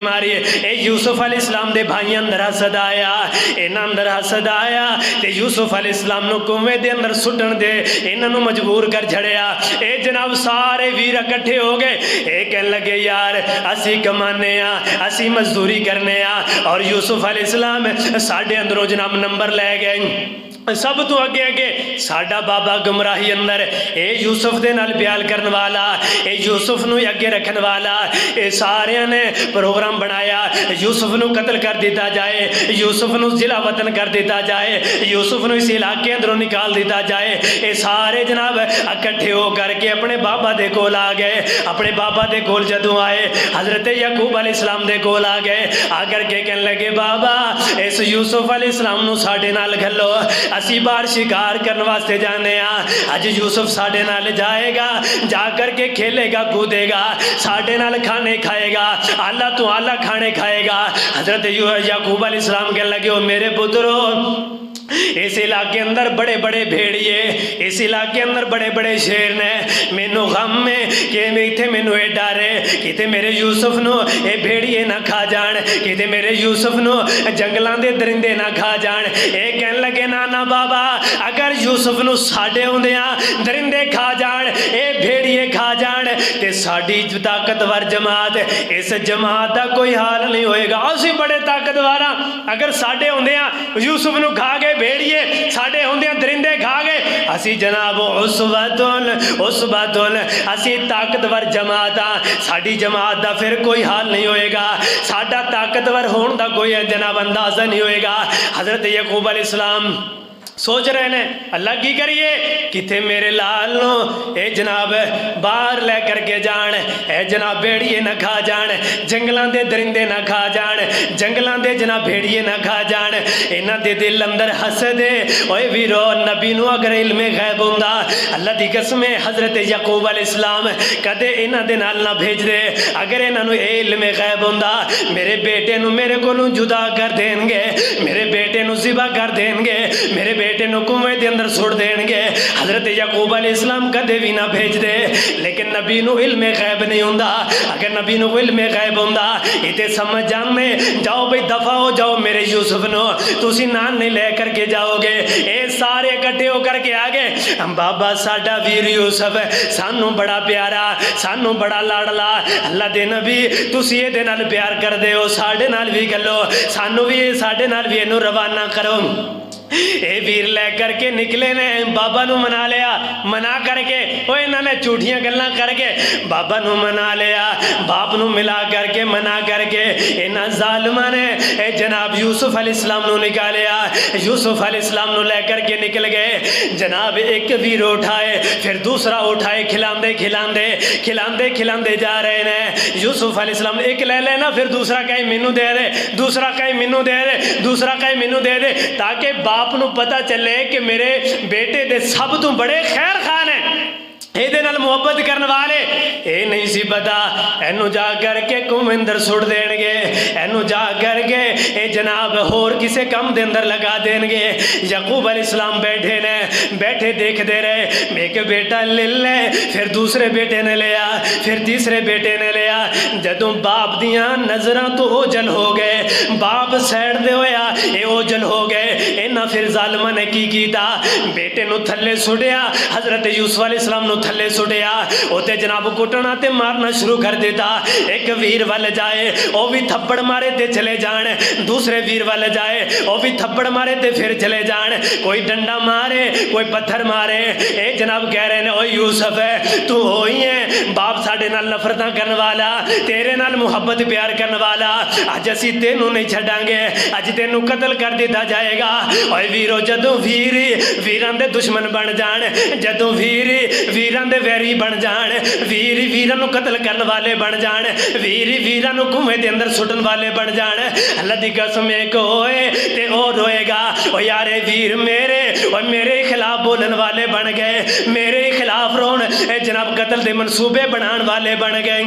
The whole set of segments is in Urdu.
ماری اے یوسف علیہ السلام دے بھائی اندر حسد آیا، اینا اندر حسد آیا تے یوسف علیہ السلام نو کنویں دے اندر سٹن دے انہاں نو مجبور کر چھڑیا۔ اے جناب سارے ویر اکٹھے ہو گئے، اے کہن لگے یار اسی کمانے ہاں، اسی مزدوری کرنے ہاں، اور یوسف علیہ السلام ساڈے اندروں جناب نمبر لے گئے۔ سب تو اگے اگے ساڈا بابا گمراہی اندر، اے یوسف دے نال پیار کرن والا، اے یوسف نو اگے رکھن والا، اے سارے نے پروگرام بنایا یوسف نو قتل کر دیتا جائے، یوسف نو ضلع وطن کر دیتا جائے، یوسف نو اس علاقے اندروں نکال دیتا جائے۔ اے سارے جناب اکٹھے ہو کر کے اپنے بابا دے کول آ گئے۔ اپنے بابا دے کول جدوں آئے حضرت یعقوب علیہ السلام دے کول آ گئے، آ کر کے کہنے لگے بابا اس یوسف علیہ السلام نو ساڈے نال گھلو، اسی بار شکار کرنے واسطے جانے ہاں، اج یوسف ساڈے نال جائے گا، جا کر کے کھیلے گا کودے گا، ساڈے نال کھانے کھائے گا، اللہ تو اللہ کھانے کھائے گا۔ حضرت یعقوب علیہ السلام کہنے لگے او میرے پترو اس علاقے اندر بڑے بڑے بھیڑیے، اس علاقے اندر بڑے بڑے شیر نے، مینو غم میں کہ میتھے مینو اے ڈارے کتے میرے یوسف نو اے بھیڑیے نہ کھا جان، کتے میرے یوسف نو جنگلان دے درندے نہ کھا جان۔ اے کہن لگے نانا بابا اگر یوسف نو ساڑے ہوندیاں درندے کھا جان، اے بھیڑیے کھا جان تے ساڑی طاقتور جماعت، اس جماعت دا کوئی حال نہیں ہوئے گا۔ اسی بڑے طاقتوراں اگر ساڑے ہوندیاں یوسف نو کھا گئے بھیڑیے، ساڑے ہوندیاں درندے کھا گئے، اسی جناب عصبتن اسی طاقتور جماعت، ساڑی جماعت دا پھر کوئی حال نہیں ہوئے گا، ساڑا طاقتور ہون دا کوئی جناب اندازہ نہیں ہوئے گا۔ حضرت یعقوب علیہ السلام سوچ رہے ہیں اللہ کی کریے کتے میرے لال نو اے جناب باہر لے کر کے جان، اے جناب بھیڑیے نہ کھا جان، جنگلان دے درندے نہ کھا جان، جنگلان دے جناب بھیڑیے نہ کھا جان۔ انہ دے دل اندر حسد ہے، اوے ویرو نبی نو اگر علم غیب ہوندا اللہ دی قسم حضرت یعقوب علیہ السلام کدے انہ دے نال نہ بھیج دے۔ اگر انہ نو علم غیب ہوندا میرے بیٹے نو میرے کو نو جدا کر دیں گے، میرے بیٹے نو ذبح کر دیں گے، میرے بیٹے نو کنویں دے اندر چھوڑ دیں گے۔ حضرت یعقوب علیہ السلام کدے بھی نہ بھیج دے، لیکن نبی نو علم غیب نہیں ہوندا۔ اگر نبی نو علم غیب ہوندا ایتے سمجھ جانے جاؤ بھئی دفع ہو جاؤ میرے یوسف نو، تسی نان نہیں لے کر کے جاؤ گے۔ اے سارے اکٹھے ہو کر کے آگے بابا ساڈا ویر یوسف سانو بڑا پیارا، سانو بڑا لاڑلا، اللہ دے نبی تسی اے دے نال پیار کر دے ہو، ساڈے نال بھی گلو، سانو بھی ساڈے نال بھی اینو روانہ کرو۔ اے ویر لے کر کے نکلے نے بابا نو منا لیا، منا کر کے وہ انہوں نے جھوٹیاں گلاں کر کے بابا نو منا لیا، باپ نو ملا کر کے منا کر کے انہاں ظالماں نے اے جناب یوسف علیہ السلام نو نکالیا۔ یوسف علیہ السلام نو لے کر کے نکل گئے جناب، ایک ویر اٹھائے پھر دوسرا اٹھائے، کھلاندے کھلاندے کھلاندے کھلاندے جا رہے ہیں۔ یوسف علیہ السلام ایک لے لینا پھر دوسرا کہیں مینو دے دے، دوسرا کہیں مینو دے دے، دوسرا کہیں مینو دے دے، تاکہ باپ نو پتہ چلے کہ میرے بیٹے دے سب تو بڑے خیر خان ہیں، اے دے نال محبت کرنے والے۔ اے نہیں سی پتا اینو جا کر کے کنویں اندر سٹ دین گے، اینو جا کر کے اے جناب ہور کسے کم دے اندر لگا دین گے۔ یعقوب علیہ السلام بیٹھے نے، بیٹھے دیکھ دے رہے، ایک بیٹا لے لے، پھر دوسرے بیٹے نے لیا، پھر تیسرے بیٹے نے لیا۔ جدوں باپ دیاں نظراں تو اوجل ہو گئے، باپ سیڑ دے ہویا اے اوجل ہو گئے۔ اینا پھر ظالمہ نے کی کیتا، بیٹے نو تھلے سٹیا، حضرت یوسف علیہ السلام نو تھلے سٹیا، اوتے جناب کٹنا تے مارنا شروع کر دیتا۔ ایک ویر وال جائے او بھی تھپڑ مارے تے چلے جان، دوسرے ویر وال جائے او بھی تھپڑ مارے تے پھر چلے جان، کوئی ڈنڈا مارے کوئی پتھر مارے۔ اے جناب کہہ رہے ہیں او یوسف ہے تو ہوئی ہے باپ ساڑے نال نفرتاں کرنے والا، تیرے نال محبت پیار کرنے والا، اج اسی تینوں نہیں چھڑاں گے، اج تینوں قتل کر دیتا جائے گا۔ اوے ویرو جدوں ویران دے دشمن بن جان، جدوں ویران دے ویری بن جان، ویران نو قتل کرنے والے بن جان، ویران نو کنویں دے اندر سٹن والے بن جان، اللہ دی قسم ایک ہوئے تے او روئے گا او یارے ویر میرے اور میرے خلاف بولن والے بن گئے، میرے خلاف رون اے جناب قتل دے منصوبے بنان والے بن گئے۔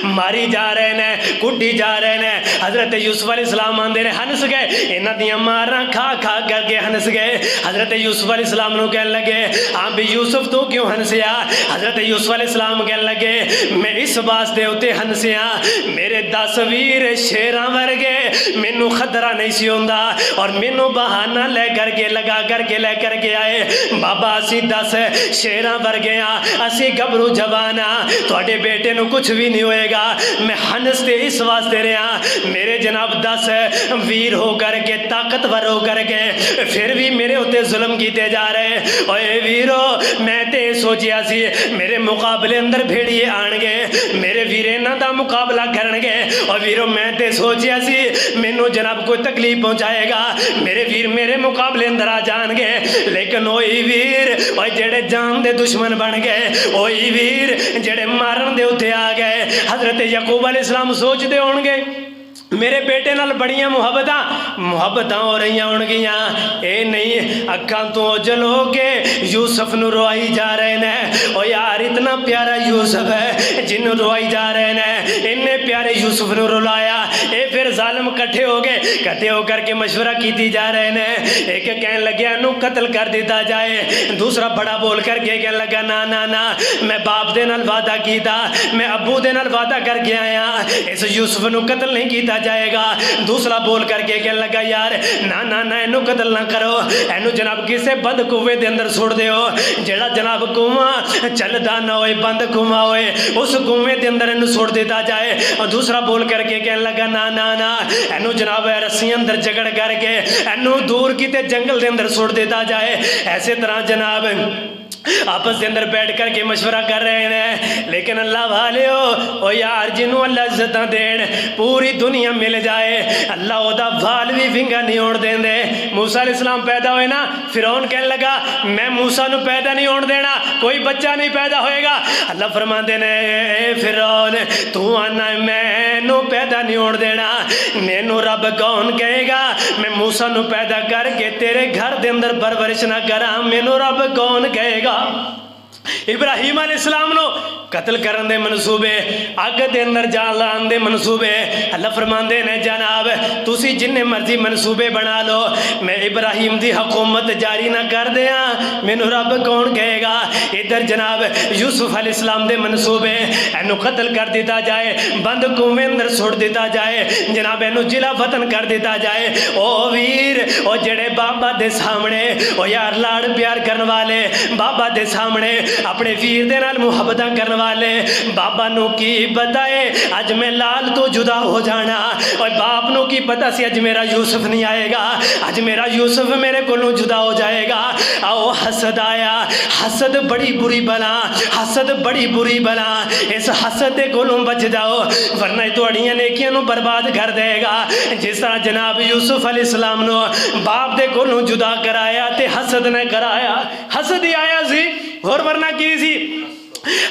ماری جا رہے ہیں, کٹی جا رہے ہیں. حضرت یوسف علیہ السلام آندے نے ہنس گئے, انہاں دیاں ماراں کھا کھا کر کے ہنس گئے. حضرت یوسف علیہ السلام نو کہنے لگے ہاں بھی یوسف تو کیوں ہنسیا؟ حضرت یوسف علیہ السلام کہنے لگے میں اس واسطے اتے ہنسیا, میرے 10 ویر شیراں ورگے مینوں خطرہ نہیں سی ہوندا اور مینوں بہانہ لے کر کے لگا کر کے لے کر کے آئے. بابا اسی 10 شیراں ورگے ہاں, اسی گبرو جوان ہاں, تواڈے بیٹے نو کچھ بھی نہیں ہوئے گا. میں ہنستے اس واسطے رہا میرے جناب 10 ویر ہو کر کے طاقتور ہو کر کے پھر بھی میرے ہوتے ظلم کیتے جا رہے. اوے ویرو میں تے سوچیا سی میرے مقابلے اندر بھیڑیے آن گے, میرے ویرے نہ دا مقابلہ کرن گے. اور ویرو میں تے سوچیا سی مینوں جناب کوئی تکلیف پہنچائے گا, میرے ویر میرے مقابلے اندر آ جان گے. لیکن وہی ویر اوے جڑے جان دے دشمن بن گئے, وہی ویر جڑے مارن دے اتنے آ گئے. حضرت یعقوب علیہ السلام سوچ دے ہون گے میرے بیٹے نال بڑیاں محبتاں ہو رہی ہون گیاں, اے نہیں اکھاں تو اوجل ہو کے یوسف نو روائی جا رہے ہیں. او یار اتنا پیارا یوسف ہے جنوں روائی جا رہے ہیں, اننے پیارے یوسف نو رلایا. اے پھر ظالم کٹھے ہو کر کے مشورہ کیتی جا رہے ہیں. ایک کہنے لگیا نو قتل کر دیتا جائے, دوسرا بڑا بول کر کے کہنے لگا نا نا نا میں باپ دے نال وعدہ کیتا, میں ابو دے نال وعدہ کر کے آیا, اس یوسف نو قتل نہیں کیتا جائے گا. دوسرا بول کر کے کہنے لگا یار نا نا نا اینو قتل نہ کرو, اینو جناب کسے بند کنویں دے اندر چھوڑ دیو, جڑا جناب کنواں چلدا نہ ہوئے بند کنواں ہوئے اس کنویں دے اندر اینو چھوڑ دیتا جائے. اور دوسرا بول کر کے کہنے لگا نا نا نا اینو جناب رسیاں اندر جگڑ کر کے اینو دور کیتے جنگل دے اندر چھوڑ دیتا جائے. ایسے طرح جناب آپس کے اندر بیٹھ کر کے مشورہ کر رہے ہیں. لیکن اللہ والے او یار جنوں اللہ عزتاں دین پوری دنیا مل جائے اللہ او دا وال بھی ونگا نہیں ہون دیندے. موسیٰ علیہ السلام پیدا ہوئے نا, فرعون کہنے لگا میں موسیٰ نو پیدا نہیں ہون دینا, کوئی بچہ نہیں پیدا ہوئے گا. اللہ فرماندے نے اے فرعون تو آنا میں نو پیدا نہیں ہون دینا, مینوں رب کون کہے گا میں موسیٰ نو پیدا کر کے تیرے گھر دے اندر پرورش نہ کراں, مینوں رب کون کہے گا. ابراہیم علیہ السلام نو قتل کرن دے منصوبے, اگ دے اندر جان لان دے منصوبے. اللہ فرماندے نے جناب تسی جن مرضی منصوبے بنا لو, میں ابراہیم دی حکومت جاری نہ کر دیاں مینوں رب کون کہے گا. ادھر جناب یوسف علیہ السلام دے منصوبے, اینو قتل کر دیتا جائے, بند کنویں اندر چھوڑ دیتا جائے, جناب اینو جلا وطن کر دیتا جائے. او ویر او جڑے بابا دے سامنے او یار لاڑ پیار کرن والے, بابا دے سامنے اپنے ویر دے نال محبتاں کرن والے, بابا نو کی بتائے اج میں لال تو جدا ہو جانا, اور باپ نو کی پتہ سی اج میرا یوسف نہیں آئے گا, اج میرا یوسف میرے کولوں جدا ہو جائے گا. آؤ حسد آیا, حسد بڑی بری بلا, حسد بڑی بری بلا, اس حسد دے کولوں بچ جاؤ ورنہ تہاڈیاں نیکیاں نو برباد کر دے گا. جس طرح جناب یوسف علیہ السلام نو باپ دے کولوں جدا کرایا تے حسد نے کرایا, حسد ہی آیا سی اور ورنہ کی سی,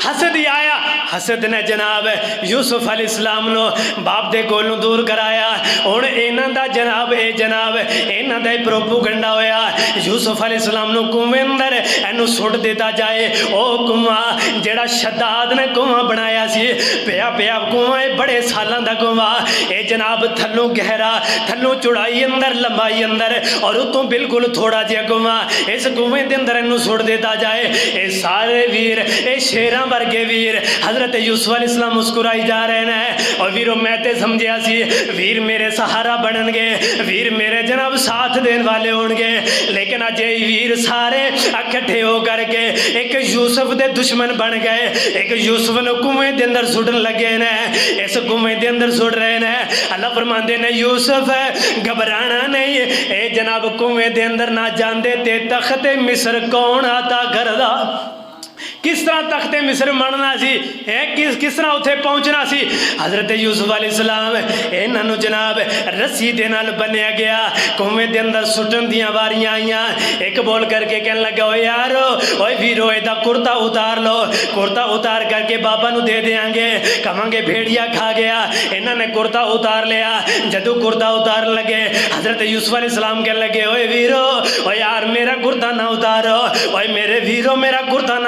حسد ہی آیا. حسد نے جناب یوسف علیہ السلام نو باپ دے کولوں دور کرایا. ہن انہاں دا جناب اے جناب انہاں دا پروپیگنڈا ہویا, یوسف علیہ السلام نو کنویں اندر اینو سٹ دیتا جائے. او کنواں جڑا شداد نے کنواں بنایا سی, پیا پیا کنواں بڑے سالاں دا کنواں, اے جناب تھلوں گہرا, تھلوں چڑائی اندر لمبائی اندر, اور اتوں بالکل تھوڑا جہا کنواں, اس کنویں دے اندر اینو سٹ دیتا جائے. اے سارے ویر اے شیراں ورگے ویر حضرت یوسف علیہ السلام مسکرائی جا رہے ہیں. اور ویرو میں تے سمجھیا سی ویر میرے سہارا بنن گے, ویر میرے جناب ساتھ دین والے ہون گے, لیکن اج یہ ویر سارے اکٹھے ہو کر کے ایک یوسف دے دشمن بن گئے. ایک یوسف نو کنویں دے اندر سٹن لگے نے, اس کنویں دے اندر سٹ رہے نے. اللہ فرماندے نے یوسف گھبرانا نہیں, اے جناب کنویں دے اندر نہ جاندے تے تخت مصر کون آتا کردا, کس طرح تخت مصر بننا سی, کس طرح اتنے پہنچنا سی. حضرت یوسف علیہ السلام انہاں نو جناب رسی دے نال بنیا گیا, کنویں دے اندر سٹن دیاں واریاں آئیاں. ایک بول کر کے کہنے لگا او یارو اوے ویرو ایدا کرتا اتار لو, کرتا اتار کر کے بابا نو دے دیاں گے, کہاں گے بھیڑیا کھا گیا. انہاں نے کرتا اتار لیا, جدو کرتا اتار لگے حضرت یوسف علیہ السلام کہنے لگے اوے ویرو او یار میرا کرتا نہ اتارو, اوے میرے ویرو میرا کرتا نہ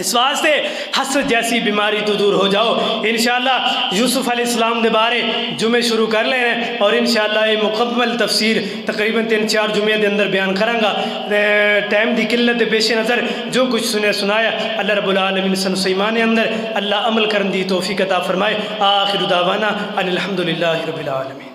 اس واسطے حسد جیسی بیماری تو دور ہو جاؤ. انشاءاللہ یوسف علیہ السلام دے بارے جمعے شروع کر لے ہیں اور انشاءاللہ یہ مکمل تفسیر تقریباً 3-4 جمعے دے اندر بیان کروں گا. ٹائم دی قلت دے پیش نظر جو کچھ سنایا اللہ رب العالمین سن سیمان اندر اللہ عمل کرن دی توفیق عطا فرمائے. آخر دعوانا ان الحمدللہ رب العالمین.